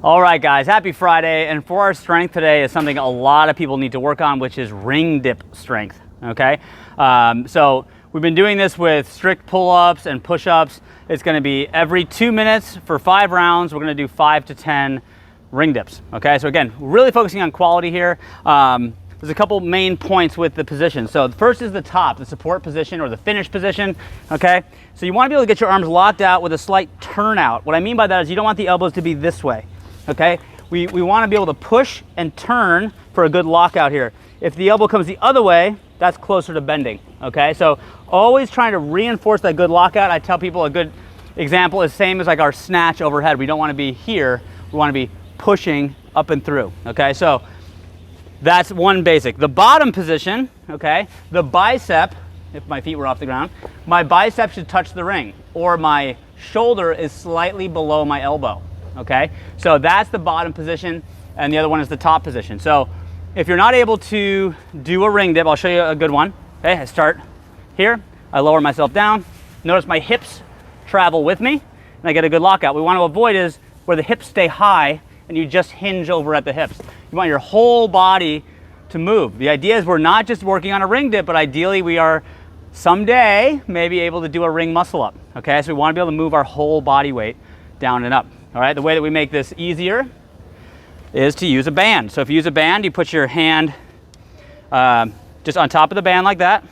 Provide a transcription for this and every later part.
All right, guys, happy Friday. And for our strength today is something a lot of people need to work on, which is ring dip strength, okay? So we've been doing this with strict pull-ups and push-ups. It's gonna be every 2 minutes for 5 rounds. We're gonna do 5 to 10 ring dips, okay? So again, really focusing on quality here. There's a couple main points with the position. So the first is the top, the support position or the finish position, okay? So you wanna be able to get your arms locked out with a slight turnout. What I mean by that is you don't want the elbows to be this way, okay? We wanna be able to push and turn for a good lockout here. If the elbow comes the other way, that's closer to bending, okay? So always trying to reinforce that good lockout. I tell people a good example is same as like our snatch overhead. We don't wanna be here, we wanna be pushing up and through, okay? So that's one basic. The bottom position, okay, the bicep, if my feet were off the ground, my bicep should touch the ring, or my shoulder is slightly below my elbow, okay? So that's the bottom position, and the other one is the top position. So if you're not able to do a ring dip, I'll show you a good one. Okay, I start here, I lower myself down, notice my hips travel with me, and I get a good lockout. What we want to avoid is where the hips stay high and you just hinge over at the hips. You want your whole body to move. The idea is we're not just working on a ring dip, but ideally we are someday maybe able to do a ring muscle up, okay? So we want to be able to move our whole body weight down and up, all right? The way that we make this easier is to use a band. So if you use a band, you put your hand just on top of the band like that.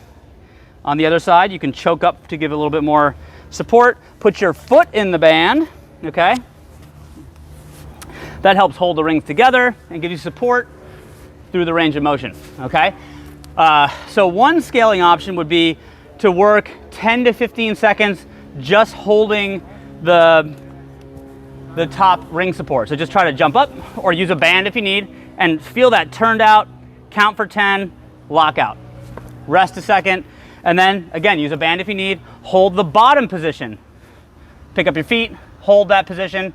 On the other side, you can choke up to give a little bit more support. Put your foot in the band, okay? That helps hold the rings together and give you support through the range of motion, okay? So one scaling option would be to work 10 to 15 seconds just holding the top ring support. So just try to jump up or use a band if you need and feel that turned out, count for 10, lock out. Rest a second, and then again, use a band if you need. Hold the bottom position. Pick up your feet, hold that position,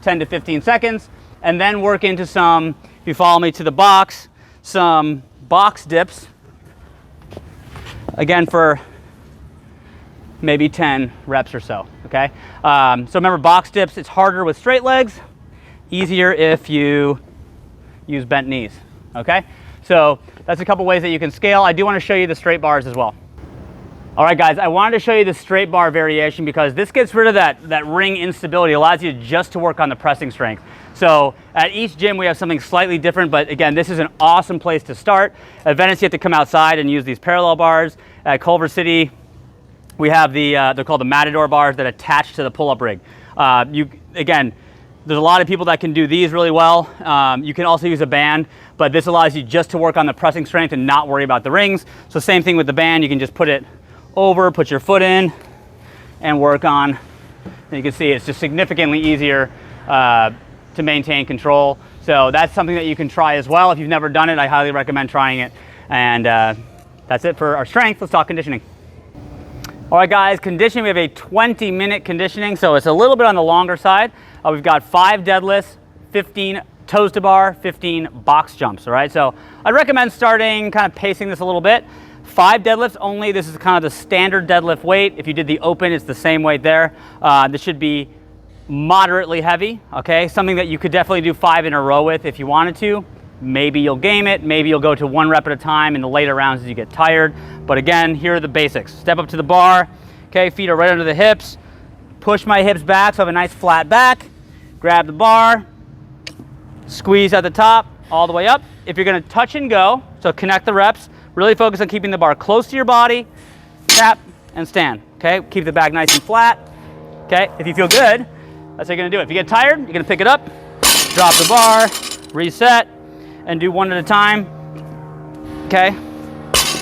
10 to 15 seconds, and then work into some, if you follow me to the box, some box dips, again for maybe 10 reps or so, okay? So remember, box dips, it's harder with straight legs, easier if you use bent knees, okay? So that's a couple ways that you can scale. I do want to show you the straight bars as well. All right, guys, I wanted to show you the straight bar variation because this gets rid of that ring instability, allows you just to work on the pressing strength. So at each gym, we have something slightly different, but again, this is an awesome place to start. At Venice, you have to come outside and use these parallel bars. At Culver City, we have they're called the Matador bars that attach to the pull-up rig. Again, there's a lot of people that can do these really well. You can also use a band, but this allows you just to work on the pressing strength and not worry about the rings. So same thing with the band, you can just put it over, put your foot in, and work on. And you can see it's just significantly easier to maintain control. So that's something that you can try as well. If you've never done it, I highly recommend trying it. And that's it for our strength. Let's talk conditioning. All right, guys, conditioning, we have a 20-minute conditioning, so it's a little bit on the longer side. We've got 5 deadlifts, 15 toes to bar, 15 box jumps, all right? So I'd recommend starting, kind of pacing this a little bit. 5 deadlifts only. This is kind of the standard deadlift weight. If you did the open, it's the same weight there. This should be moderately heavy, okay? Something that you could definitely do 5 in a row with if you wanted to. Maybe you'll game it. Maybe you'll go to 1 rep at a time in the later rounds as you get tired. But again, here are the basics. Step up to the bar, okay? Feet are right under the hips. Push my hips back so I have a nice flat back. Grab the bar, squeeze at the top, all the way up. If you're gonna touch and go, so connect the reps, really focus on keeping the bar close to your body, tap and stand, okay? Keep the back nice and flat, okay? If you feel good, that's how you're gonna do it. If you get tired, you're gonna pick it up, drop the bar, reset, and do 1 at a time, okay?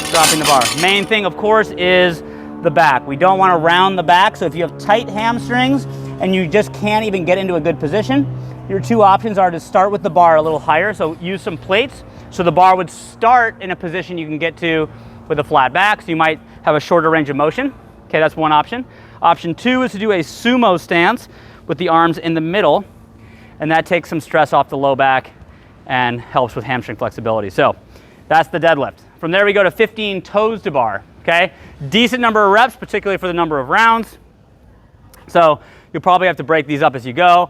Dropping the bar. Main thing, of course, is the back. We don't wanna round the back, so if you have tight hamstrings and you just can't even get into a good position, your 2 options are to start with the bar a little higher, so use some plates, so the bar would start in a position you can get to with a flat back, so you might have a shorter range of motion. Okay, that's one option. Option 2 is to do a sumo stance with the arms in the middle, and that takes some stress off the low back and helps with hamstring flexibility. So that's the deadlift. From there we go to 15 toes to bar, okay? Decent number of reps, particularly for the number of rounds. So you'll probably have to break these up as you go.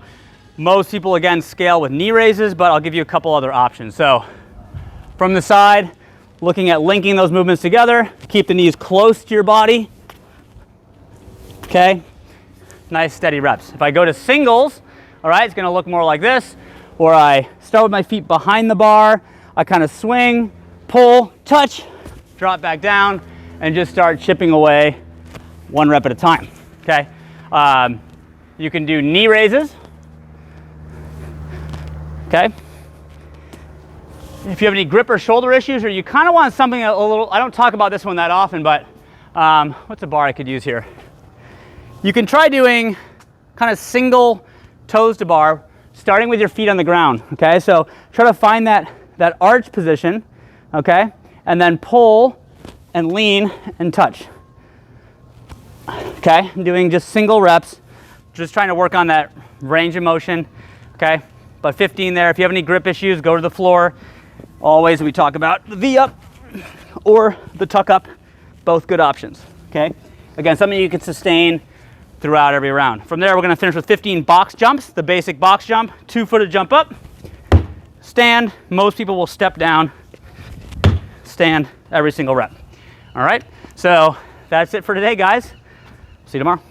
Most people, again, scale with knee raises, but I'll give you a couple other options. So from the side, looking at linking those movements together, keep the knees close to your body. Okay, nice steady reps. If I go to singles, all right, it's gonna look more like this, where I start with my feet behind the bar, I kind of swing, pull, touch, drop back down, and just start chipping away 1 rep at a time, okay? You can do knee raises, okay? If you have any grip or shoulder issues, or you kind of want something a little, I don't talk about this one that often, but what's a bar I could use here? You can try doing kind of single toes to bar, starting with your feet on the ground, okay? So try to find that arch position, okay? And then pull and lean and touch. Okay, I'm doing just single reps, just trying to work on that range of motion, okay? But 15 there. If you have any grip issues, go to the floor. Always we talk about the V-up or the tuck up, both good options, okay? Again, something you can sustain throughout every round. From there, we're gonna finish with 15 box jumps, the basic box jump, 2-footed jump up, stand. Most people will step down, stand every single rep. All right, so that's it for today, guys. See you tomorrow.